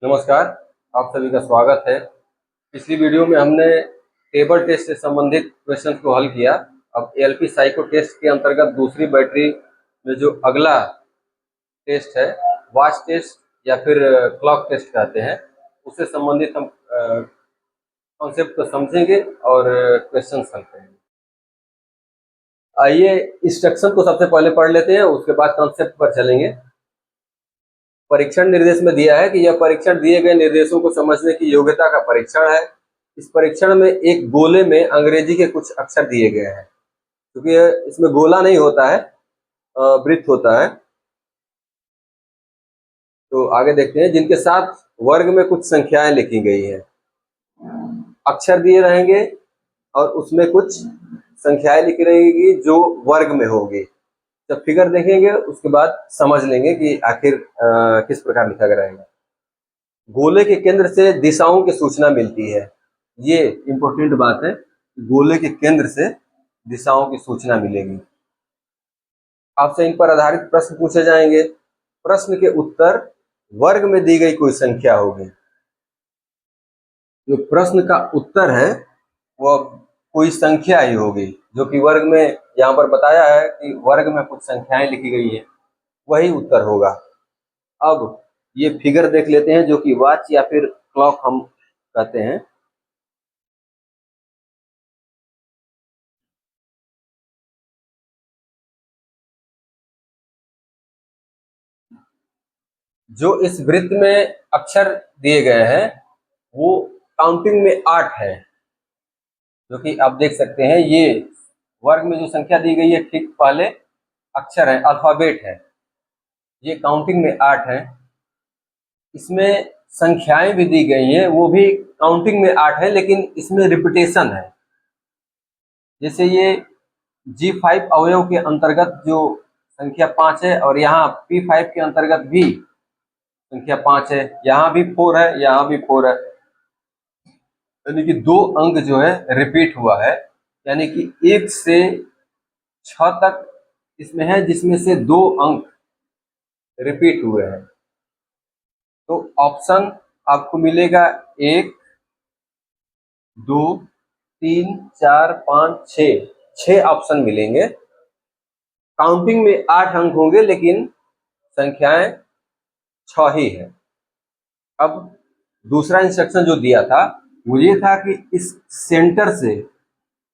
नमस्कार, आप सभी का स्वागत है। पिछली वीडियो में हमने टेबल टेस्ट से संबंधित क्वेश्चन को हल किया। अब एएलपी साइको टेस्ट के अंतर्गत दूसरी बैटरी में जो अगला टेस्ट है, वॉच टेस्ट या फिर क्लॉक टेस्ट कहते हैं, उससे संबंधित हम कॉन्सेप्ट को समझेंगे और क्वेश्चन हल करेंगे। आइए इंस्ट्रक्शन को सबसे पहले पढ़ लेते हैं, उसके बाद कॉन्सेप्ट पर चलेंगे। परीक्षण निर्देश में दिया है कि यह परीक्षण दिए गए निर्देशों को समझने की योग्यता का परीक्षण है। इस परीक्षण में एक गोले में अंग्रेजी के कुछ अक्षर दिए गए हैं, क्योंकि इसमें गोला नहीं होता है, वृत्त होता है। तो आगे देखते हैं, जिनके साथ वर्ग में कुछ संख्याएं लिखी गई हैं। अक्षर दिए रहेंगे और उसमें कुछ संख्याएं लिखी रहेगी जो वर्ग में होगी। जब फिगर देखेंगे उसके बाद समझ लेंगे कि आखिर किस प्रकार लिखा गया रहेगा। गोले के केंद्र से दिशाओं की सूचना मिलती है। ये इंपॉर्टेंट बात है, गोले के केंद्र से दिशाओं की सूचना मिलेगी। आपसे इन पर आधारित प्रश्न पूछे जाएंगे। प्रश्न के उत्तर वर्ग में दी गई कोई संख्या होगी। जो प्रश्न का उत्तर है वह कोई संख्या ही होगी, जो कि वर्ग में यहाँ पर बताया है कि वर्ग में कुछ संख्याएं लिखी गई है, वही उत्तर होगा। अब ये फिगर देख लेते हैं, जो कि वॉच या फिर क्लॉक हम कहते हैं। जो इस वृत्त में अक्षर दिए गए हैं वो काउंटिंग में 8 है, जो कि आप देख सकते हैं। ये वर्ग में जो संख्या दी गई है ठीक पहले अक्षर है, अल्फाबेट है। ये काउंटिंग में 8 है। इसमें संख्याएं भी दी गई हैं, वो भी काउंटिंग में 8 है, लेकिन इसमें रिपीटेशन है। जैसे ये G5 अवयव के अंतर्गत जो संख्या 5 है, और यहाँ P5 के अंतर्गत भी संख्या 5 है, यहाँ भी 4 है, यहाँ भी 4 है। यानी कि 2 अंक जो है रिपीट हुआ है, यानी कि 1 से 6 तक इसमें है, जिसमें से 2 अंक रिपीट हुए हैं। तो ऑप्शन आपको मिलेगा 1, 2, 3, 4, 5, 6। 6 ऑप्शन मिलेंगे। काउंटिंग में 8 अंक होंगे, लेकिन संख्याएं 6 ही है। अब दूसरा इंस्ट्रक्शन जो दिया था वो ये था कि इस सेंटर से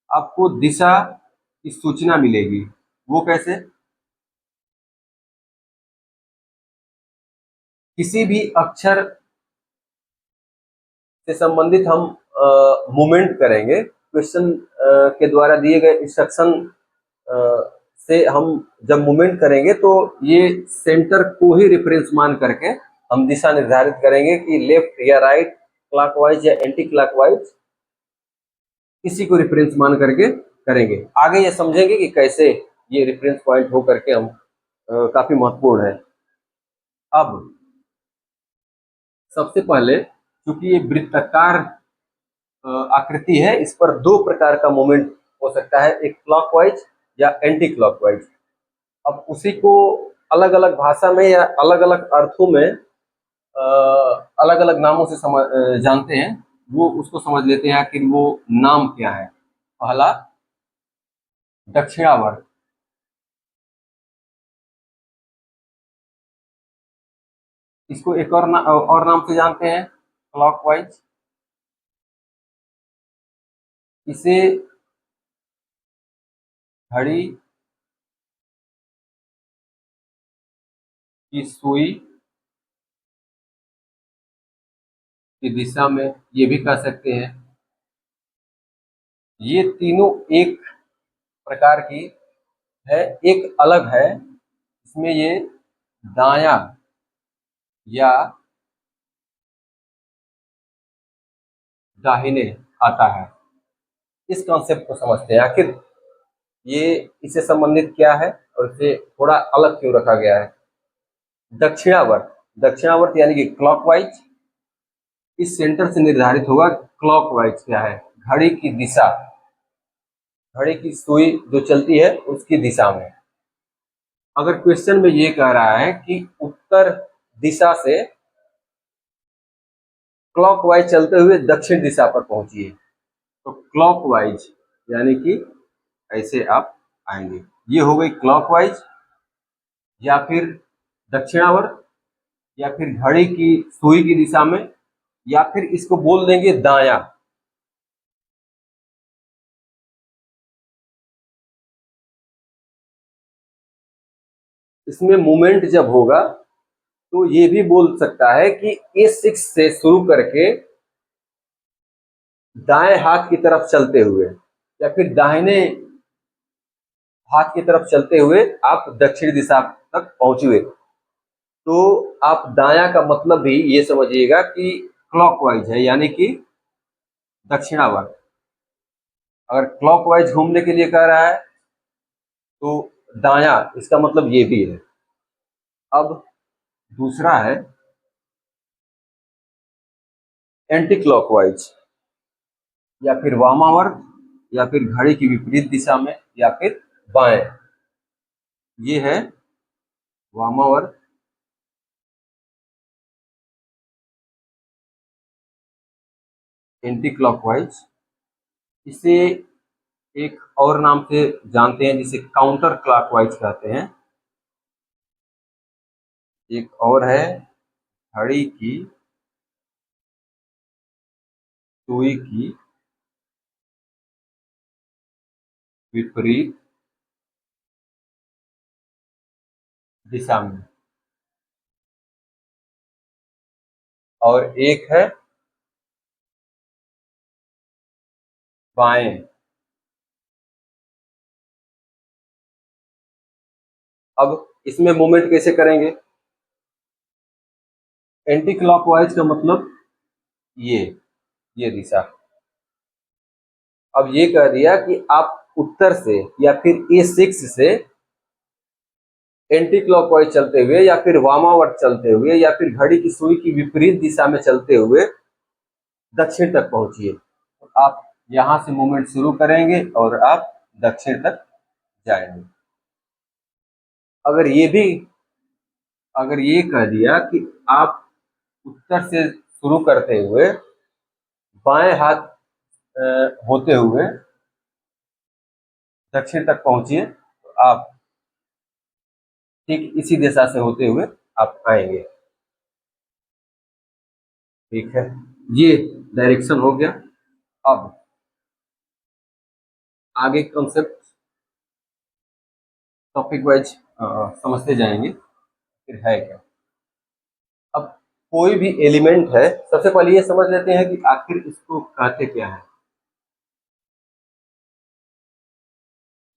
आपको दिशा की सूचना मिलेगी। वो कैसे? किसी भी अक्षर से संबंधित हम मूवमेंट करेंगे। क्वेश्चन के द्वारा दिए गए इंस्ट्रक्शन से हम जब मूवमेंट करेंगे तो ये सेंटर को ही रेफरेंस मान करके हम दिशा निर्धारित करेंगे कि लेफ्ट या राइट, क्लॉकवाइज या एंटी क्लॉकवाइज, इसी को रेफरेंस मान करके करेंगे। आगे ये समझेंगे कि कैसे ये रेफरेंस पॉइंट हो करके हम काफी महत्वपूर्ण है। अब सबसे पहले, क्योंकि ये वृत्ताकार आकृति है, इस पर 2 प्रकार का मूवमेंट हो सकता है, एक क्लॉकवाइज या एंटी क्लॉकवाइज। अब उसी को अलग अलग भाषा में या अलग अलग अर्थों में अलग अलग नामों से जानते हैं। वो उसको समझ लेते हैं आखिर वो नाम क्या है। पहला दक्षिणावर्त। इसको एक और नाम से जानते हैं क्लॉकवाइज। इसे घड़ी की सुई की दिशा में ये भी कह सकते हैं। ये तीनों एक प्रकार की है, एक अलग है। इसमें ये दायां या दाहिने आता है। इस कॉन्सेप्ट को समझते हैं, आखिर ये इससे संबंधित क्या है और इसे थोड़ा अलग क्यों रखा गया है। दक्षिणावर्त, दक्षिणावर्त यानी कि क्लॉकवाइज, इस सेंटर से निर्धारित होगा। क्लॉकवाइज क्या है? घड़ी की दिशा, घड़ी की सुई जो चलती है उसकी दिशा में। अगर क्वेश्चन में ये कह रहा है कि उत्तर दिशा से क्लॉकवाइज चलते हुए दक्षिण दिशा पर पहुंचिए। तो क्लॉकवाइज यानी कि ऐसे आप आएंगे। ये हो गई क्लॉकवाइज, या फिर दक्षिणावर्त, या फिर घड़ी की सुई की दिशा में, या फिर इसको बोल देंगे दायां। इसमें मूवमेंट जब होगा तो ये भी बोल सकता है कि A6 से शुरू करके दाएं हाथ की तरफ चलते हुए या फिर दाहिने हाथ की तरफ चलते हुए आप दक्षिण दिशा तक पहुंचे। तो आप दायां का मतलब भी ये समझिएगा कि क्लॉकवाइज है, यानी कि दक्षिणावर्त। अगर क्लॉकवाइज घूमने के लिए कह रहा है तो दायां, इसका मतलब ये भी है। अब दूसरा है एंटी क्लॉकवाइज, या फिर वामावर्त, या फिर घड़ी की विपरीत दिशा में, या फिर बाएं। ये है वामावर्त, एंटी क्लॉकवाइज। इसे एक और नाम से जानते हैं जिसे काउंटर क्लॉकवाइज कहते हैं। एक और है घड़ी की सुई की विपरीत दिशा में, और एक है बाएं। अब इसमें मूवमेंट कैसे करेंगे? एंटी क्लॉकवाइज का मतलब ये दिशा। अब ये कह दिया कि आप उत्तर से या फिर A6 से एंटी क्लॉकवाइज चलते हुए, या फिर वामावर्त चलते हुए, या फिर घड़ी की सुई की विपरीत दिशा में चलते हुए दक्षिण तक पहुंचिए। तो आप यहां से मूवमेंट शुरू करेंगे और आप दक्षिण तक जाएंगे। अगर ये भी अगर ये कह दिया कि आप उत्तर से शुरू करते हुए बाएं हाथ होते हुए दक्षिण तक पहुंचिए, तो आप ठीक इसी दिशा से होते हुए आप आएंगे। ठीक है, ये डायरेक्शन हो गया। अब आगे कॉन्सेप्ट टॉपिक वाइज समझते जाएंगे फिर है क्या। अब कोई भी एलिमेंट है, सबसे पहले ये समझ लेते हैं कि आखिर इसको कहते क्या है।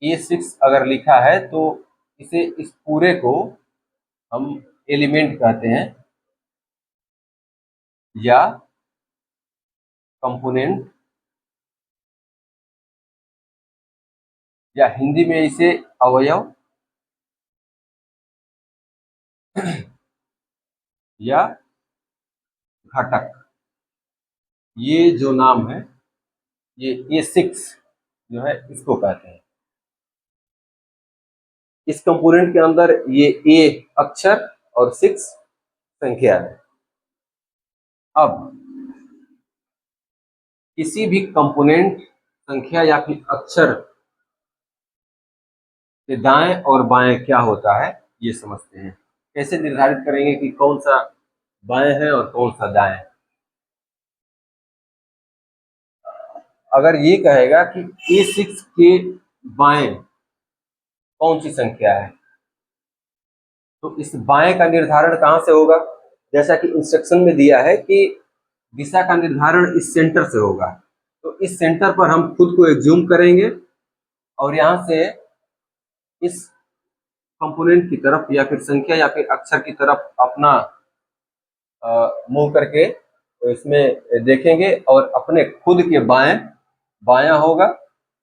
A6 अगर लिखा है तो इसे, इस पूरे को हम एलिमेंट कहते हैं या कंपोनेंट, या हिंदी में इसे अवयव या घटक। ये जो नाम है, ये A6 जो है इसको कहते हैं। इस कंपोनेंट के अंदर ये A अक्षर और 6 संख्या है। अब किसी भी कंपोनेंट संख्या या फिर अक्षर के दाएं और बाएं क्या होता है ये समझते हैं। कैसे निर्धारित करेंगे कि कौन सा बाएं है और कौन सा दाएं? अगर ये कहेगा कि A6 के बाएं कौन सी संख्या है, तो इस बाएं का निर्धारण कहां से होगा? जैसा कि इंस्ट्रक्शन में दिया है कि दिशा का निर्धारण इस सेंटर से होगा। तो इस सेंटर पर हम खुद को एग्ज्यूम करेंगे और यहां से इस कंपोनेंट की तरफ या फिर संख्या या फिर अक्षर की तरफ अपना मूव करके तो इसमें देखेंगे, और अपने खुद के बाएं बायां होगा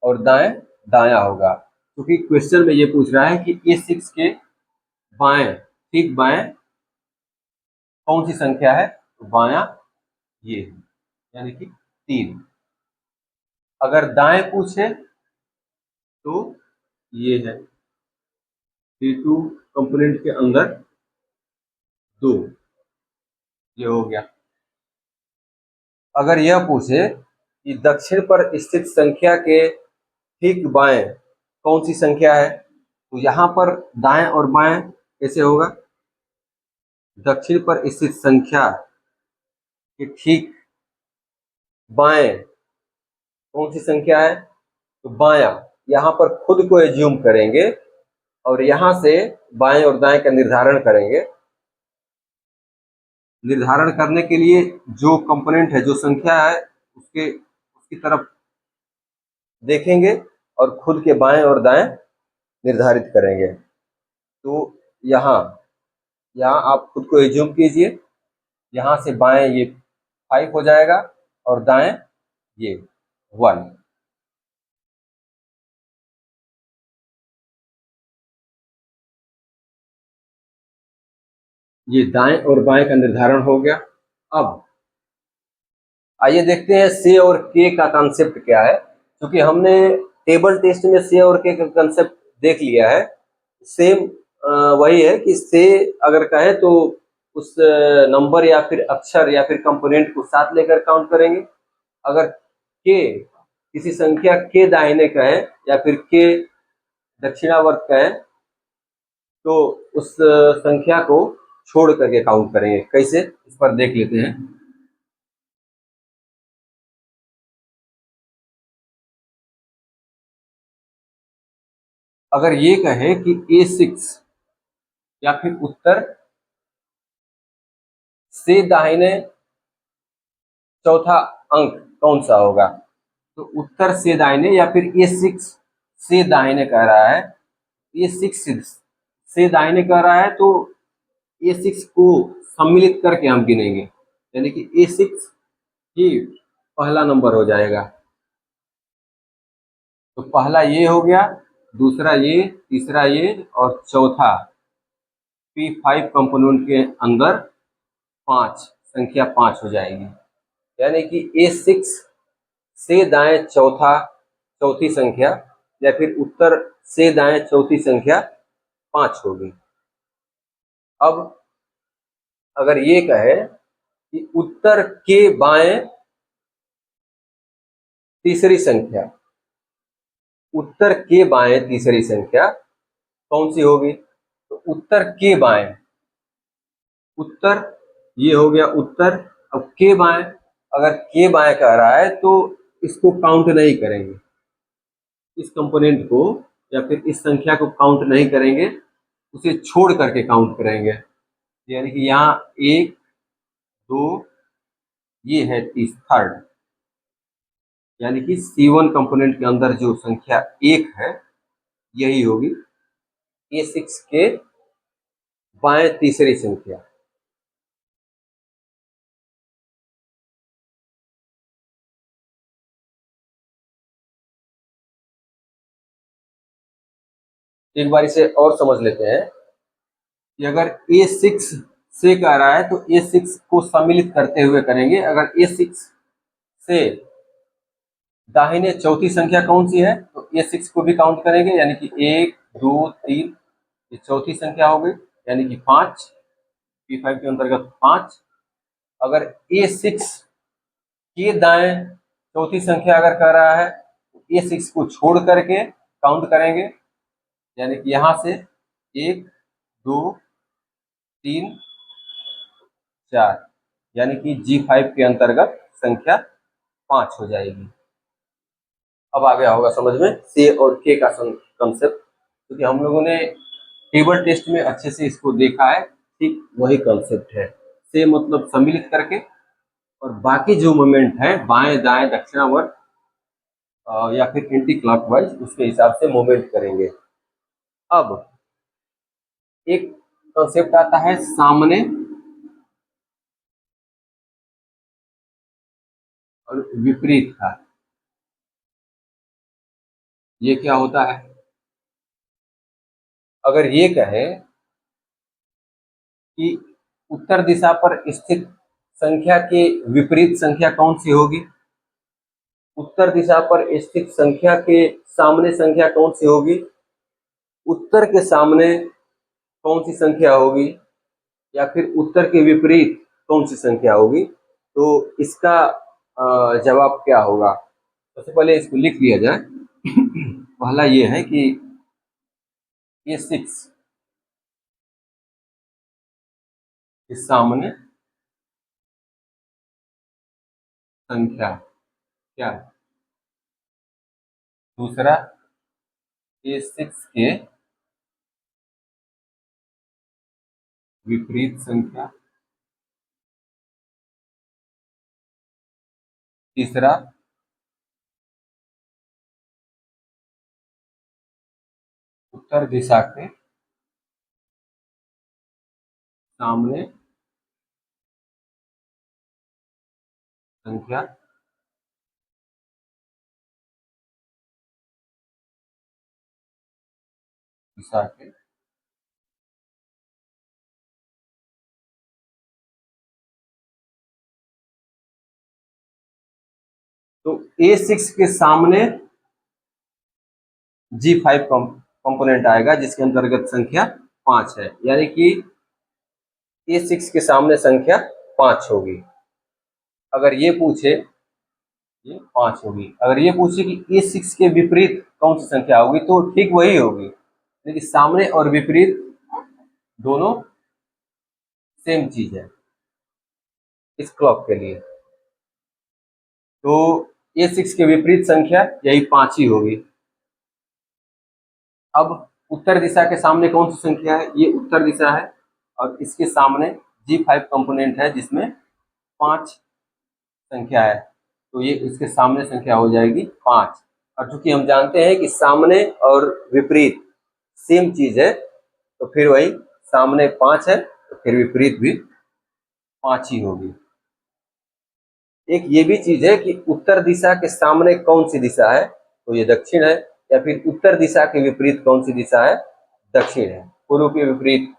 और दाएं दायां होगा। क्योंकि क्वेश्चन में ये पूछ रहा है कि A6 के बाएं, ठीक बाएं कौन सी संख्या है, तो बायां ये है, यानी कि 3। अगर दाएं पूछे तो ये है C2 कंपोनेंट के अंदर 2, ये हो गया। अगर यह पूछे कि दक्षिण पर स्थित संख्या के ठीक बाएं कौन सी संख्या है, तो यहाँ पर दाएं और बाएं कैसे होगा? दक्षिण पर स्थित संख्या के ठीक बाएं कौन सी संख्या है? तो बायां, यहाँ पर खुद को एज्यूम करेंगे और यहाँ से बाएं और दाएं का निर्धारण करेंगे। निर्धारण करने के लिए जो कंपोनेंट है, जो संख्या है, उसकी तरफ देखेंगे और खुद के बाएं और दाएं निर्धारित करेंगे। तो यहाँ यहाँ आप खुद को एज्यूम कीजिए, यहाँ से बाएं ये 5 हो जाएगा और दाएं ये 1। ये दाएं और बाएं का निर्धारण हो गया। अब आइए देखते हैं से और के का कॉन्सेप्ट क्या है। क्योंकि हमने टेबल टेस्ट में से और के का कॉन्सेप्ट देख लिया है। सेम वही है कि से अगर कहे तो उस नंबर या फिर अक्षर या फिर कंपोनेंट को साथ लेकर काउंट करेंगे। अगर के किसी संख्या के दाहिने कहे या फिर के दक्षिणावर्त कहे तो उस संख्या को छोड़ करके काउंट करेंगे। कैसे, इस पर देख लेते हैं। अगर ये कहे कि A6 या फिर उत्तर से दाहिने चौथा अंक कौन सा होगा, तो उत्तर से दाहिने या फिर A6 से दाहिने कह रहा है, A6 से दाहिने कह रहा है तो A6 को सम्मिलित करके हम गिनेंगे, यानी कि A6 ही पहला नंबर हो जाएगा। तो पहला ये हो गया, दूसरा ये, तीसरा ये और चौथा P5 कंपोनेंट के अंदर 5, संख्या 5 हो जाएगी। यानी कि A6 से दाएं चौथी संख्या या फिर उत्तर से दाएं चौथी संख्या 5 होगी। अब अगर ये कहे कि उत्तर के बाएं तीसरी संख्या, उत्तर के बाएं तीसरी संख्या कौन सी होगी, तो उत्तर के बाएं, उत्तर ये हो गया उत्तर। अब के बाएं, अगर के बाएं कह रहा है तो इसको काउंट नहीं करेंगे, इस कंपोनेंट को या फिर इस संख्या को काउंट नहीं करेंगे, उसे छोड़ करके काउंट करेंगे। यानी कि यहाँ 1 2 ये है थर्ड, यानी कि C1 कंपोनेंट के अंदर जो संख्या 1 है यही होगी A6 के बाएं तीसरी संख्या। एक बार इसे और समझ लेते हैं कि अगर A6 से कह रहा है तो A6 को सम्मिलित करते हुए करेंगे। अगर A6 से दाहिने चौथी संख्या कौन सी है, तो A6 को भी काउंट करेंगे, यानी कि 1 2 3 ये चौथी संख्या हो गई, यानी कि 5, P5 के अंतर्गत 5। अगर A6 के दाएं चौथी संख्या अगर कह रहा है तो A6 को छोड़ करके काउंट करेंगे, यानी कि यहाँ से 1 2 3 4, यानी कि G5 के अंतर्गत संख्या 5 हो जाएगी। अब आ गया होगा समझ में से और के का कंसेप्ट, क्योंकि हम लोगों ने टेबल टेस्ट में अच्छे से इसको देखा है। ठीक वही कंसेप्ट है, से मतलब सम्मिलित करके, और बाकी जो मूवमेंट है बाएं दाएं दक्षिणावर्त या फिर एंटी क्लॉकवाइज उसके हिसाब से मूवमेंट करेंगे। अब एक कंसेप्ट आता है सामने और विपरीत का। ये क्या होता है? अगर ये कहे कि उत्तर दिशा पर स्थित संख्या के विपरीत संख्या कौन सी होगी, उत्तर दिशा पर स्थित संख्या के सामने संख्या कौन सी होगी, उत्तर के सामने कौन सी संख्या होगी या फिर उत्तर के विपरीत कौन सी संख्या होगी, तो इसका जवाब क्या होगा। सबसे पहले इसको लिख लिया जाए। पहला ये है कि ये 6 के सामने संख्या क्या है। दूसरा, ये 6 के विपरीत संख्या। तीसरा, उत्तर दिशा के सामने संख्या। दिशा के तो A6 के सामने G5 कंपोनेंट आएगा जिसके अंतर्गत संख्या 5 है, यानी कि A6 के सामने संख्या 5 होगी। अगर ये पूछे, ये 5 होगी। अगर ये पूछे कि A6 के विपरीत कौन सी संख्या होगी, तो ठीक वही होगी, लेकिन सामने और विपरीत दोनों सेम चीज है इस क्लॉक के लिए। तो A6 के विपरीत संख्या यही 5 ही होगी। अब उत्तर दिशा के सामने कौन सी संख्या है, ये उत्तर दिशा है और इसके सामने G5 कंपोनेंट है जिसमें 5 संख्या है, तो ये इसके सामने संख्या हो जाएगी 5। और चूंकि हम जानते हैं कि सामने और विपरीत सेम चीज है, तो फिर वही सामने 5 है तो फिर विपरीत भी 5 ही होगी। एक ये भी चीज है कि उत्तर दिशा के सामने कौन सी दिशा है, तो ये दक्षिण है, या फिर उत्तर दिशा के विपरीत कौन सी दिशा है, दक्षिण है। पूर्व के विपरीत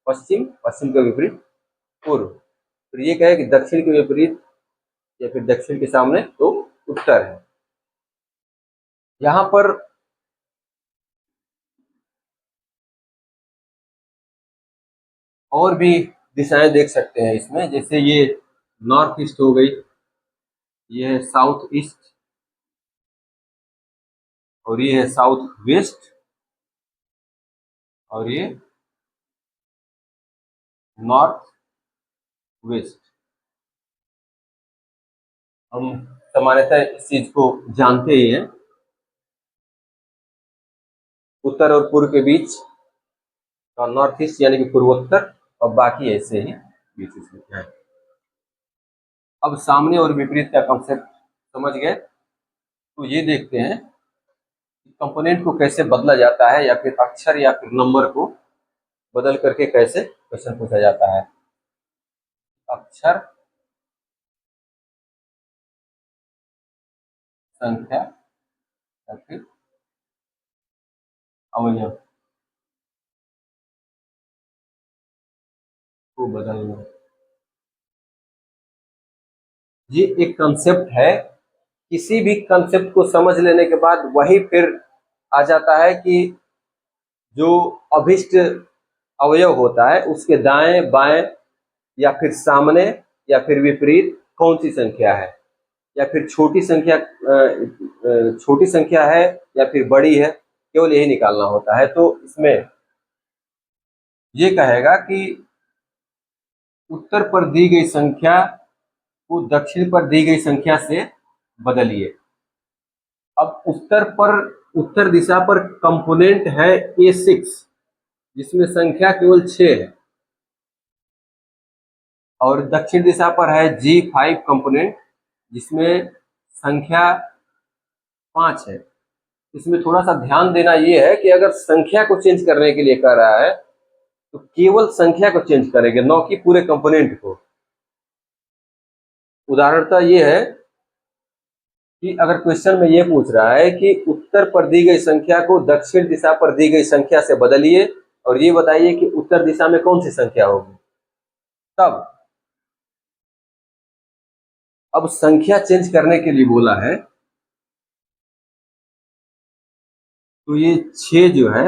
पश्चिम, पश्चिम के विपरीत पूर्व। तो ये कहे कि दक्षिण के विपरीत या फिर दक्षिण के सामने तो उत्तर है। यहाँ पर और भी दिशाएं देख सकते हैं इसमें, जैसे ये नॉर्थ ईस्ट हो गई, ये है साउथ ईस्ट, और ये है साउथ वेस्ट, और ये नॉर्थ वेस्ट। हम सामान्यतः इस चीज को जानते ही हैं, उत्तर और पूर्व के बीच और नॉर्थ ईस्ट यानी कि पूर्वोत्तर, और बाकी ऐसे ही बीच में है। अब सामने और विपरीत का कॉन्सेप्ट समझ गए, तो ये देखते हैं कंपोनेंट को कैसे बदला जाता है, या फिर अक्षर या फिर नंबर को बदल करके कैसे क्वेश्चन पूछा जाता है। अक्षर, संख्या या फिर अवयव को बदलना, ये एक कंसेप्ट है। किसी भी कंसेप्ट को समझ लेने के बाद वही फिर आ जाता है कि जो अभिष्ट अवयव होता है उसके दाएं बाएं या फिर सामने या फिर विपरीत कौन सी संख्या है, या फिर छोटी संख्या है या फिर बड़ी है, केवल यही निकालना होता है। तो इसमें ये कहेगा कि उत्तर पर दी गई संख्या को दक्षिण पर दी गई संख्या से बदलिए। अब उत्तर दिशा पर कंपोनेंट है A6 जिसमें संख्या केवल 6 है, और दक्षिण दिशा पर है G5 कंपोनेंट जिसमें संख्या 5 है। इसमें थोड़ा सा ध्यान देना ये है कि अगर संख्या को चेंज करने के लिए कह रहा है तो केवल संख्या को चेंज करेंगे, न कि पूरे कंपोनेंट को। उदाहरणतः ये है कि अगर क्वेश्चन में ये पूछ रहा है कि उत्तर पर दी गई संख्या को दक्षिण दिशा पर दी गई संख्या से बदलिए और ये बताइए कि उत्तर दिशा में कौन सी संख्या होगी, तब अब संख्या चेंज करने के लिए बोला है, तो ये 6 जो है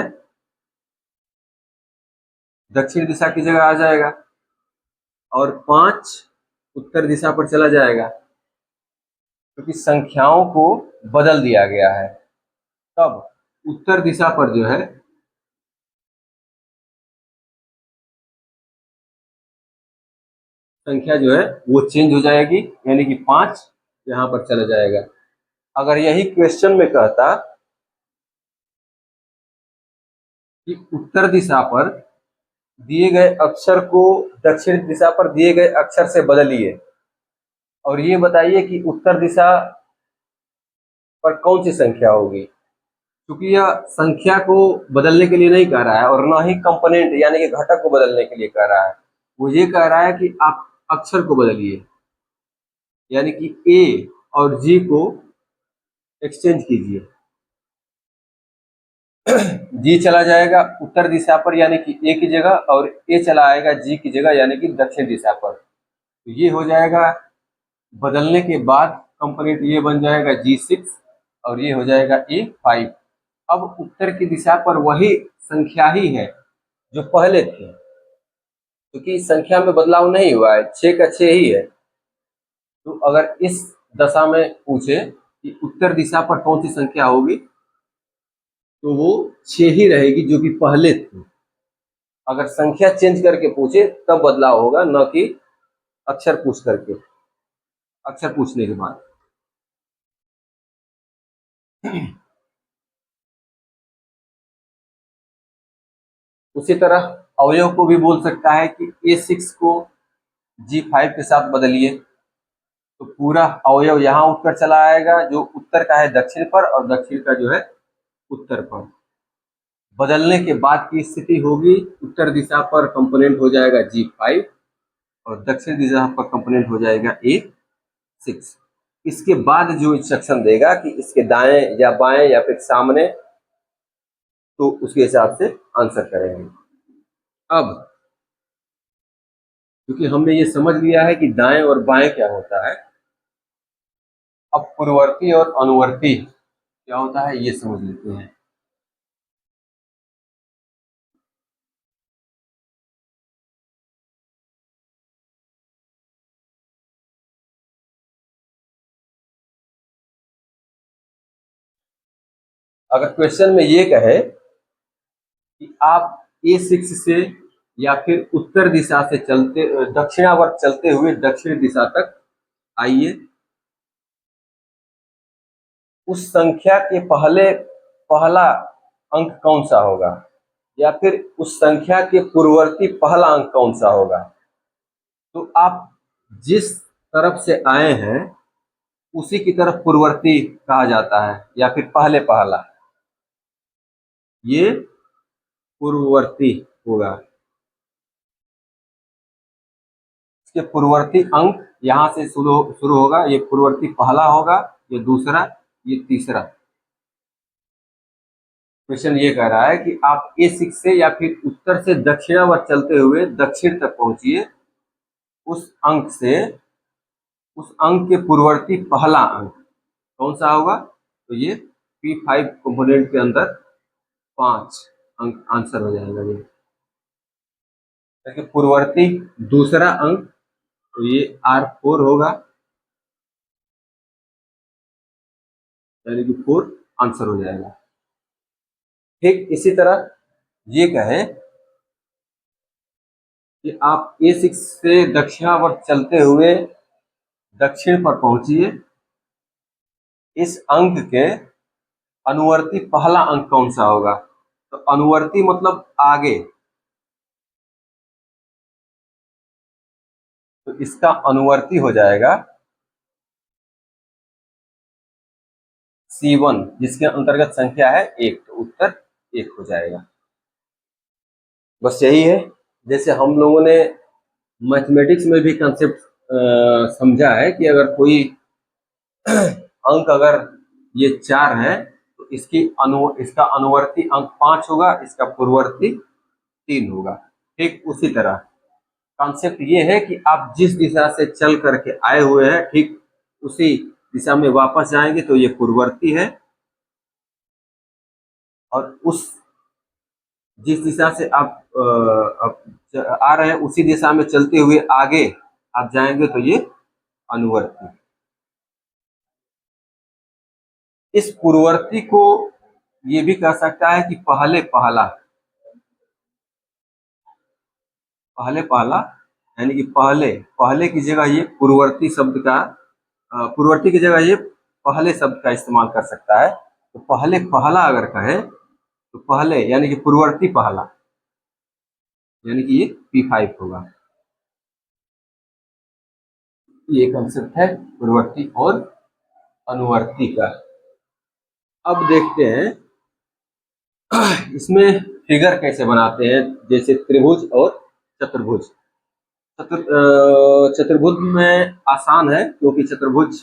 दक्षिण दिशा की जगह आ जाएगा और 5 उत्तर दिशा पर चला जाएगा। क्योंकि संख्याओं को बदल दिया गया है, तब उत्तर दिशा पर जो है संख्या जो है वो चेंज हो जाएगी, यानी कि 5 यहाँ पर चला जाएगा। अगर यही क्वेश्चन में कहता कि उत्तर दिशा पर दिए गए अक्षर को दक्षिण दिशा पर दिए गए अक्षर से बदलिए और ये बताइए कि उत्तर दिशा पर कौन सी संख्या होगी, क्योंकि यह संख्या को बदलने के लिए नहीं कह रहा है और ना ही कंपोनेंट यानी कि घटक को बदलने के लिए कह रहा है। वो ये कह रहा है कि आप अक्षर को बदलिए, यानी कि ए और जी को एक्सचेंज कीजिए। जी चला जाएगा उत्तर दिशा पर यानी कि ए की जगह और ए चला आएगा जी की जगह यानी कि दक्षिण दिशा पर। तो ये हो जाएगा, बदलने के बाद कंपोनेंट ये बन जाएगा G6 और ये हो जाएगा A5। अब उत्तर की दिशा पर वही संख्या ही है जो पहले थी, क्योंकि संख्या में बदलाव नहीं हुआ है, 6 का 6 ही है। तो अगर इस दशा में पूछे कि उत्तर दिशा पर कौन सी संख्या होगी तो वो 6 ही रहेगी जो कि पहले थी। अगर संख्या चेंज करके पूछे तब बदलाव होगा, न कि अक्षर पूछ करके, अक्षर पूछने के बाद। उसी तरह अवयव को भी बोल सकता है कि A6 को G5 के साथ बदलिए, तो पूरा अवयव यहाँ उठकर चला आएगा, जो उत्तर का है दक्षिण पर और दक्षिण का जो है उत्तर पर। बदलने के बाद की स्थिति होगी, उत्तर दिशा पर कंपोनेंट हो जाएगा G5 और दक्षिण दिशा पर कंपोनेंट हो जाएगा A6। इसके बाद जो इंस्ट्रक्शन देगा कि इसके दाएं या बाएं या फिर सामने, तो उसके हिसाब से आंसर करेंगे। अब क्योंकि हमने ये समझ लिया है कि दाएं और बाएं क्या होता है, अब पूर्ववर्ती और अनुवर्ती क्या होता है ये समझ लेते हैं। अगर क्वेश्चन में ये कहे कि आप A6 से या फिर उत्तर दिशा से चलते दक्षिणावर्त चलते हुए दक्षिण दिशा तक आइए, उस संख्या के पहला अंक कौन सा होगा या फिर उस संख्या के पूर्ववर्ती पहला अंक कौन सा होगा। तो आप जिस तरफ से आए हैं उसी की तरफ पूर्ववर्ती कहा जाता है या फिर पहले पहला, ये पूर्ववर्ती होगा। इसके पूर्ववर्ती अंक यहाँ से शुरू होगा, ये पूर्ववर्ती पहला होगा, ये दूसरा, ये तीसरा। क्वेश्चन ये कह रहा है कि आप A6 से या फिर उत्तर से दक्षिणावर्त चलते हुए दक्षिण तक पहुंचिए, उस अंक के पूर्ववर्ती पहला अंक कौन सा होगा, तो ये P5 कंपोनेंट के अंदर 5 अंक आंसर हो जाएगा। ये पूर्ववर्ती दूसरा अंक, तो ये R4 होगा, यानी कि 4 आंसर हो जाएगा। ठीक इसी तरह ये कहे कि आप A6 से दक्षिणावर्त चलते हुए दक्षिण पर पहुंचिए, इस अंक के अनुवर्ती पहला अंक कौन सा होगा, तो अनुवर्ती मतलब आगे, तो इसका अनुवर्ती हो जाएगा C1 जिसके अंतर्गत संख्या है 1, तो उत्तर 1 हो जाएगा। बस यही है, जैसे हम लोगों ने मैथमेटिक्स में भी कंसेप्ट समझा है कि अगर कोई अंक अगर ये 4 है तो इसका अनुवर्ती अंक 5 होगा, इसका पूर्ववर्ती 3 होगा। ठीक उसी तरह कॉन्सेप्ट ये है कि आप जिस दिशा से चल करके आए हुए हैं ठीक उसी दिशा में वापस जाएंगे तो ये पूर्ववर्ती है, और उस जिस दिशा से आप आ रहे हैं उसी दिशा में चलते हुए आगे आप जाएंगे तो ये अनुवर्ती। इस पूर्ववर्ती को ये भी कह सकता है कि पहले पहला, पहले पहला यानी कि पहले, पहले की जगह ये पूर्ववर्ती शब्द का, पूर्ववर्ती की जगह ये पहले शब्द का इस्तेमाल कर सकता है। तो पहले पहला अगर कहे तो पहले यानी कि पूर्ववर्ती पहला, यानी कि ये P5 होगा। ये कंसेप्ट है पूर्ववर्ती और अनुवर्ती का। अब देखते हैं इसमें फिगर कैसे बनाते हैं, जैसे त्रिभुज और चतुर्भुज। चतुर्भुज में आसान है क्योंकि चतुर्भुज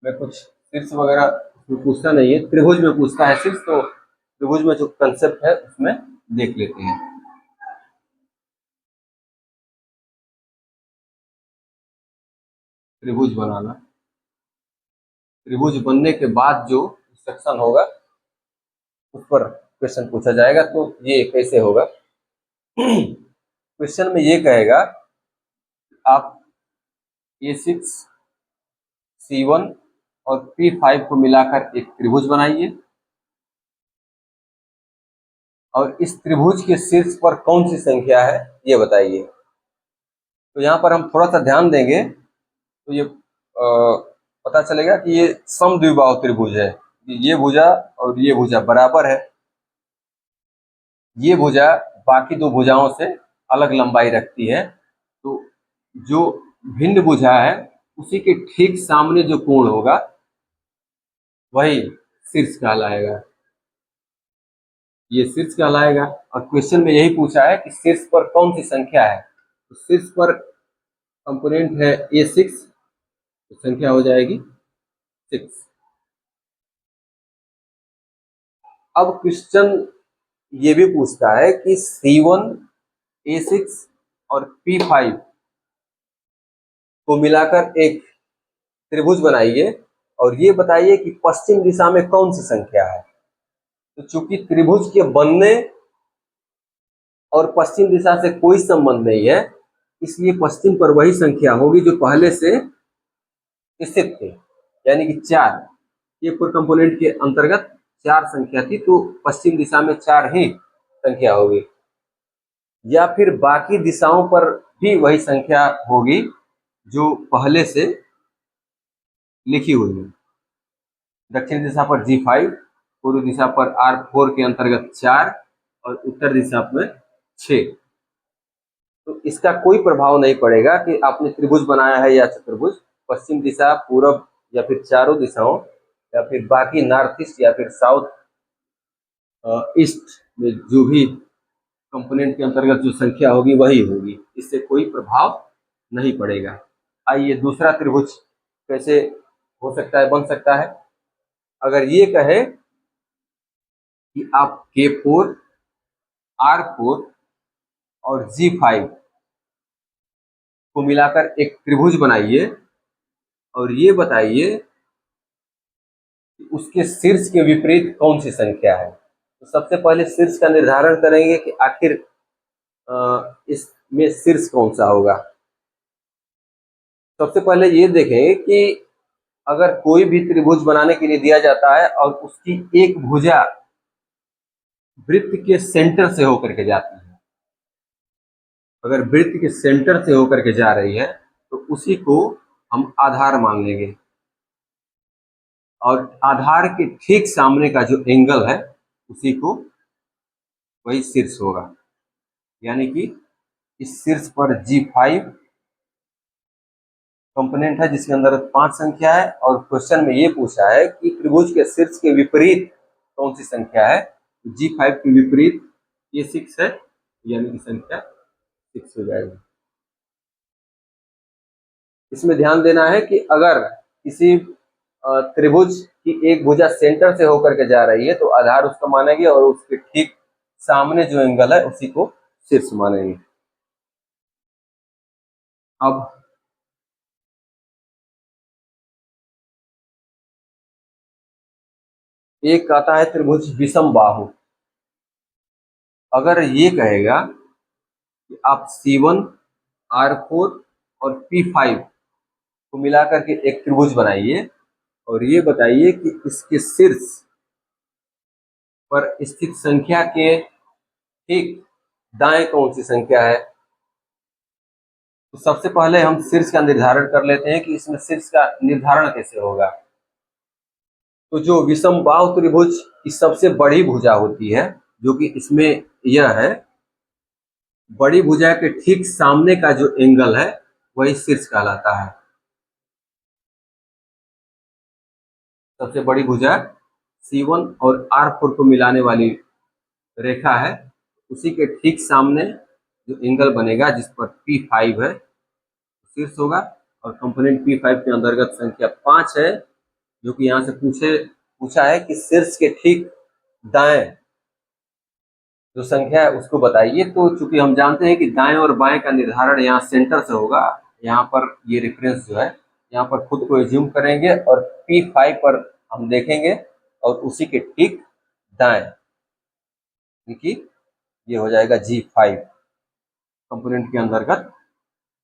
में कुछ शीर्ष वगैरह पूछता नहीं है, त्रिभुज में पूछता है शीर्ष। तो त्रिभुज में जो कंसेप्ट है उसमें देख लेते हैं। त्रिभुज बनाना, त्रिभुज बनने के बाद जो सेक्शन होगा उस पर क्वेश्चन पूछा जाएगा। तो ये कैसे होगा, क्वेश्चन में ये कहेगा आप A6, C1 और P5 को मिलाकर एक त्रिभुज बनाइए और इस त्रिभुज के शीर्ष पर कौन सी संख्या है ये बताइए। तो यहाँ पर हम थोड़ा सा ध्यान देंगे तो ये पता चलेगा कि ये समद्विबाहु त्रिभुज है। ये भुजा और ये भुजा बराबर है, ये भुजा बाकी दो भुजाओं से अलग लंबाई रखती है। तो जो भिन्न भुजा है उसी के ठीक सामने जो कोण होगा वही शीर्ष कहलाएगा, ये शीर्ष कहलाएगा। और क्वेश्चन में यही पूछा है कि शीर्ष पर कौन सी संख्या है। तो शीर्ष पर कंपोनेंट है A6, तो संख्या हो जाएगी 6। अब क्वेश्चन ये भी पूछता है कि C1, A6 और P5 को मिलाकर एक त्रिभुज बनाइए और ये बताइए कि पश्चिम दिशा में कौन सी संख्या है। तो चूंकि त्रिभुज के बनने और पश्चिम दिशा से कोई संबंध नहीं है, इसलिए पश्चिम पर वही संख्या होगी जो पहले से स्थित थी, यानी कि 4। ये पूरे कंपोनेंट के अंतर्गत 4 संख्या थी, तो पश्चिम दिशा में 4 ही संख्या होगी। या फिर बाकी दिशाओं पर भी वही संख्या होगी जो पहले से लिखी हुई है। दक्षिण दिशा पर G5, पूर्व दिशा पर R4 के अंतर्गत 4 और उत्तर दिशा में 6। तो इसका कोई प्रभाव नहीं पड़ेगा कि आपने त्रिभुज बनाया है या चतुर्भुज। पश्चिम दिशा, पूरब या फिर चारों दिशाओं या फिर बाकी नॉर्थ ईस्ट या फिर साउथ ईस्ट में जो भी कंपोनेंट के अंतर्गत जो संख्या होगी वही होगी, इससे कोई प्रभाव नहीं पड़ेगा। आइए दूसरा त्रिभुज कैसे हो सकता है, बन सकता है। अगर ये कहे कि आप K4, R4 और G5 को मिलाकर एक त्रिभुज बनाइए और ये बताइए कि उसके शीर्ष के विपरीत कौन सी संख्या है। तो सबसे पहले शीर्ष का निर्धारण करेंगे कि आखिर इसमें शीर्ष कौन सा होगा। सबसे पहले ये देखेंगे कि अगर कोई भी त्रिभुज बनाने के लिए दिया जाता है और उसकी एक भुजा वृत्त के सेंटर से होकर के जाती है, अगर वृत्त के सेंटर से होकर के जा रही है तो उसी को हम आधार मान लेंगे और आधार के ठीक सामने का जो एंगल है उसी को वही शीर्ष होगा। यानी कि इस शीर्ष पर G5 कंपोनेंट है जिसके अंदर 5 संख्या है और क्वेश्चन में ये पूछा है कि त्रिभुज के शीर्ष के विपरीत कौन सी संख्या है। G5 के विपरीत ये 6 है, यानी कि संख्या 6 हो जाएगी। इसमें ध्यान देना है कि अगर किसी त्रिभुज की एक भुजा सेंटर से होकर के जा रही है तो आधार उसका मानेंगे और उसके ठीक सामने जो एंगल है उसी को शीर्ष मानेंगे। अब एक आता है त्रिभुज विषम बाहु। अगर ये कहेगा कि आप C1, R4 और P5 को मिलाकर के एक त्रिभुज बनाइए और ये बताइए कि इसके शीर्ष पर स्थित संख्या के ठीक दाएं कौन सी संख्या है। तो सबसे पहले हम शीर्ष का निर्धारण कर लेते हैं कि इसमें शीर्ष का निर्धारण कैसे होगा। तो जो विषमबाहु त्रिभुज की सबसे बड़ी भुजा होती है, जो कि इसमें यह है, बड़ी भुजा के ठीक सामने का जो एंगल है वही शीर्ष कहलाता है। सबसे बड़ी भुजा C1 और R4 को मिलाने वाली रेखा है, उसी के ठीक सामने जो एंगल बनेगा जिस पर P5 है शीर्ष होगा। और कंपोनेंट P5 के अंतर्गत संख्या 5 है, जो कि यहाँ से पूछा है कि शीर्ष के ठीक दाएं जो संख्या है उसको बताइए। तो चूंकि हम जानते हैं कि दाएं और बाएं का निर्धारण यहाँ सेंटर से होगा, यहाँ पर ये रेफरेंस जो है यहाँ पर खुद को एज्यूम करेंगे और P5 पर हम देखेंगे और उसी के ठीक दाएं, क्योंकि ये हो जाएगा G5 कंपोनेंट के अंतर्गत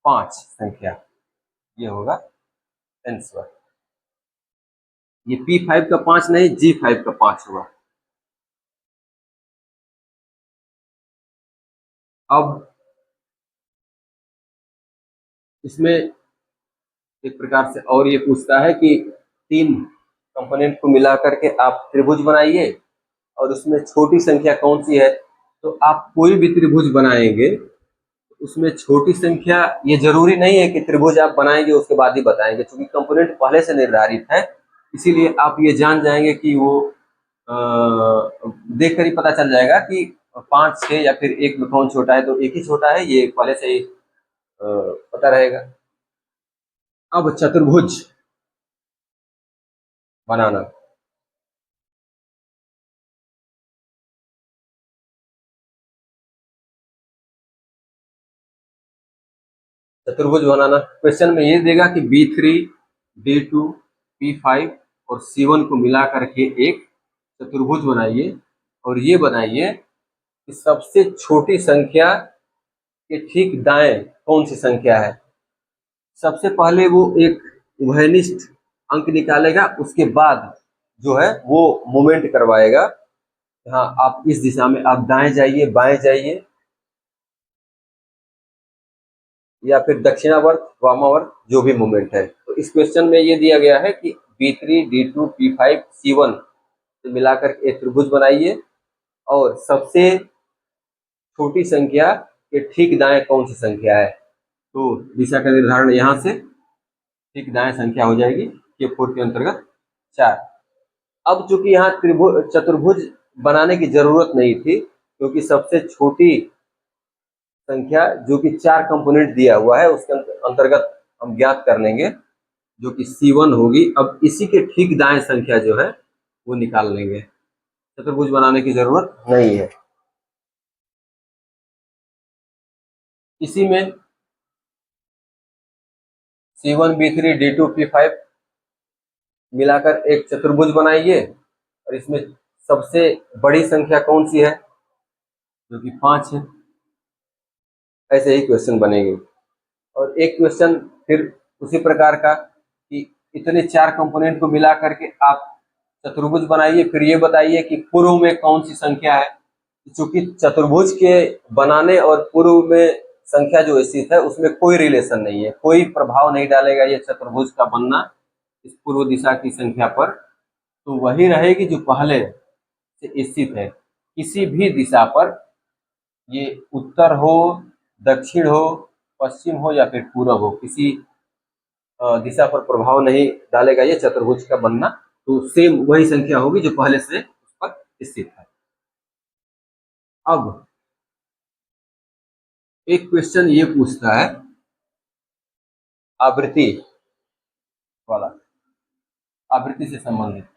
5 संख्या, ये होगा आंसर। ये P5 का 5 नहीं, G5 का 5 हुआ। अब इसमें एक प्रकार से और ये पूछता है कि 3 कंपोनेंट को मिला करके आप त्रिभुज बनाइए और उसमें छोटी संख्या कौन सी है। तो आप कोई भी त्रिभुज बनाएंगे उसमें छोटी संख्या, ये जरूरी नहीं है कि त्रिभुज आप बनाएंगे उसके बाद ही बताएंगे, क्योंकि कंपोनेंट पहले से निर्धारित है, इसीलिए आप ये जान जाएंगे कि वो देख कर ही पता चल जाएगा कि 5, 6 या फिर 1 में कौन छोटा है। तो एक ही छोटा है, ये पहले से ही पता रहेगा। अब चतुर्भुज बनाना। चतुर्भुज बनाना क्वेश्चन में ये देगा कि B3, D2, P5 और C1 को मिला करके एक चतुर्भुज बनाइए और ये बनाइए कि सबसे छोटी संख्या के ठीक दाएं कौन सी संख्या है। सबसे पहले वो एक उभयनिष्ठ अंक निकालेगा, उसके बाद जो है वो मूवमेंट करवाएगा। हाँ, आप इस दिशा में आप दाएं जाइए, बाएं जाइए, या फिर दक्षिणावर्त, वामावर्त, जो भी मूवमेंट है। तो इस क्वेश्चन में ये दिया गया है कि B3, D2, P5, C1 से मिलाकर एक त्रिभुज बनाइए और सबसे छोटी संख्या के ठीक दाएं कौन सी संख्या है। तो दिशा का निर्धारण यहाँ से ठीक दाएं संख्या हो जाएगी K4 के अंतर्गत 4। अब चूंकि यहाँ त्रिभुज चतुर्भुज बनाने की जरूरत नहीं थी, क्योंकि सबसे छोटी संख्या जो कि 4 कंपोनेंट दिया हुआ है उसके अंतर्गत हम ज्ञात कर लेंगे, जो कि C1 होगी। अब इसी के ठीक दाएं संख्या जो है वो निकाल लेंगे, चतुर्भुज बनाने की जरूरत नहीं है। इसी में C1, B3, D2, P5 मिलाकर एक चतुर्भुज बनाइए और इसमें सबसे बड़ी संख्या कौन सी है, जो कि 5 है। ऐसे ही क्वेश्चन बनेंगे। और एक क्वेश्चन फिर उसी प्रकार का कि इतने 4 कंपोनेंट को मिला करके आप चतुर्भुज बनाइए, फिर ये बताइए कि पूर्व में कौन सी संख्या है। चूंकि चतुर्भुज के बनाने और पूर्व में संख्या जो स्थित है उसमें कोई रिलेशन नहीं है, कोई प्रभाव नहीं डालेगा ये चतुर्भुज का बनना इस पूर्व दिशा की संख्या पर, तो वही रहेगी जो पहले से स्थित है। किसी भी दिशा पर, ये उत्तर हो, दक्षिण हो, पश्चिम हो या फिर पूर्व हो, किसी दिशा पर प्रभाव नहीं डालेगा ये चतुर्भुज का बनना। तो सेम वही संख्या होगी जो पहले से उस पर स्थित है। अब एक क्वेश्चन ये पूछता है आवृत्ति वाला, आवृत्ति से संबंधित।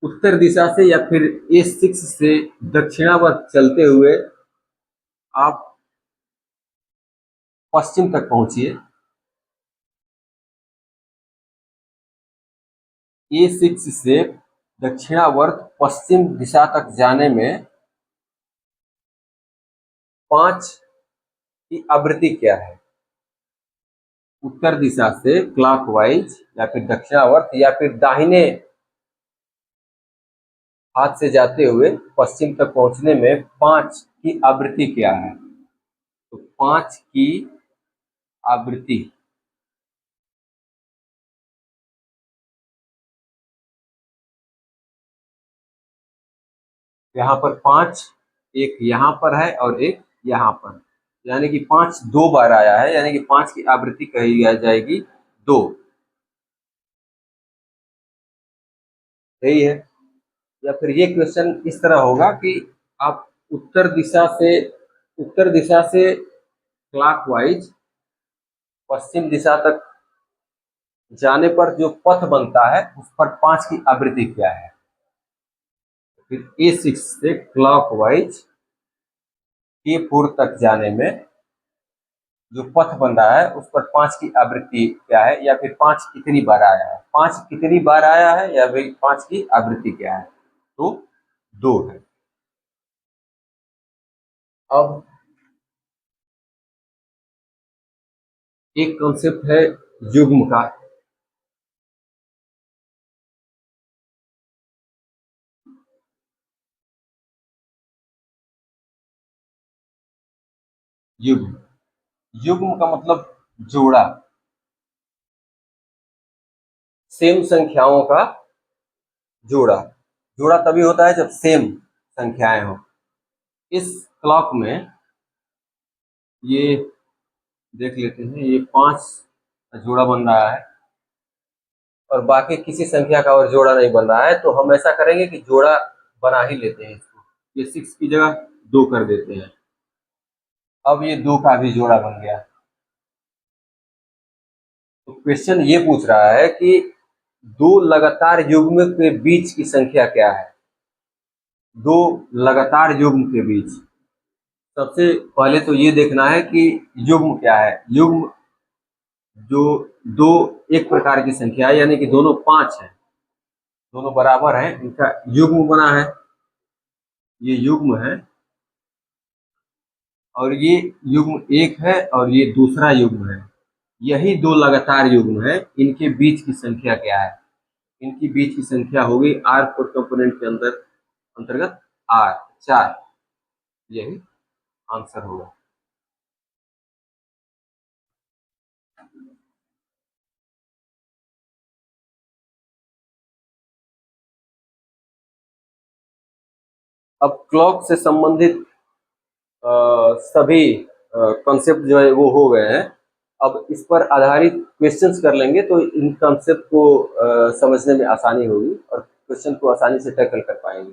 उत्तर दिशा से या फिर A6 से दक्षिणावर्त चलते हुए आप पश्चिम तक पहुंचिए। A6 से दक्षिणावर्त पश्चिम दिशा तक जाने में 5 की आवृत्ति क्या है? उत्तर दिशा से क्लॉकवाइज या फिर दक्षिणावर्त या फिर दाहिने हाथ से जाते हुए पश्चिम तक पहुंचने में 5 की आवृत्ति क्या है? तो 5 की आवृत्ति यहाँ पर 5, एक यहाँ पर है और एक यहाँ पर, यानी कि 5 दो बार आया है, यानी कि 5 की आवृत्ति कही जाएगी 2। यही है। या फिर ये क्वेश्चन इस तरह होगा कि आप उत्तर दिशा से क्लॉकवाइज पश्चिम दिशा तक जाने पर जो पथ बनता है उस पर 5 की आवृत्ति क्या है? फिर A6 से क्लॉकवाइज A4 तक जाने में जो पथ बन रहा है उस पर 5 की आवृत्ति क्या है, या फिर 5 कितनी बार आया है? 5 कितनी बार आया है या फिर 5 की आवृत्ति क्या है? तो 2 है। अब एक कॉन्सेप्ट है युग्म का। युग्म, युग्म का मतलब जोड़ा, सेम संख्याओं का जोड़ा। जोड़ा तभी होता है जब सेम संख्याएं हो। इस क्लॉक में ये देख लेते हैं, ये 5 जोड़ा बन रहा है और बाकी किसी संख्या का और जोड़ा नहीं बन रहा है, तो हम ऐसा करेंगे कि जोड़ा बना ही लेते हैं इसको। ये 6 की जगह 2 कर देते हैं। अब ये 2 का भी जोड़ा बन गया। तो क्वेश्चन ये पूछ रहा है कि 2 लगातार युग्म के बीच की संख्या क्या है? 2 लगातार युग्म के बीच, सबसे पहले तो ये देखना है कि युग्म क्या है। युग्म जो 2 एक प्रकार की संख्या है, यानी कि दोनों 5 है, दोनों बराबर हैं, इनका युग्म बना है। ये युग्म है और ये युग्म एक है और ये दूसरा युग्म है। यही 2 लगातार युग्म है, इनके बीच की संख्या क्या है? इनकी बीच की संख्या होगी R4 कंपोनेंट के अंतर्गत R 4। यही आंसर होगा। अब क्लॉक से संबंधित सभी कॉन्सेप्ट जो है वो हो गए हैं। अब इस पर आधारित क्वेश्चंस कर लेंगे तो इन कॉन्सेप्ट को समझने में आसानी होगी और क्वेश्चन को आसानी से टैकल कर पाएंगे।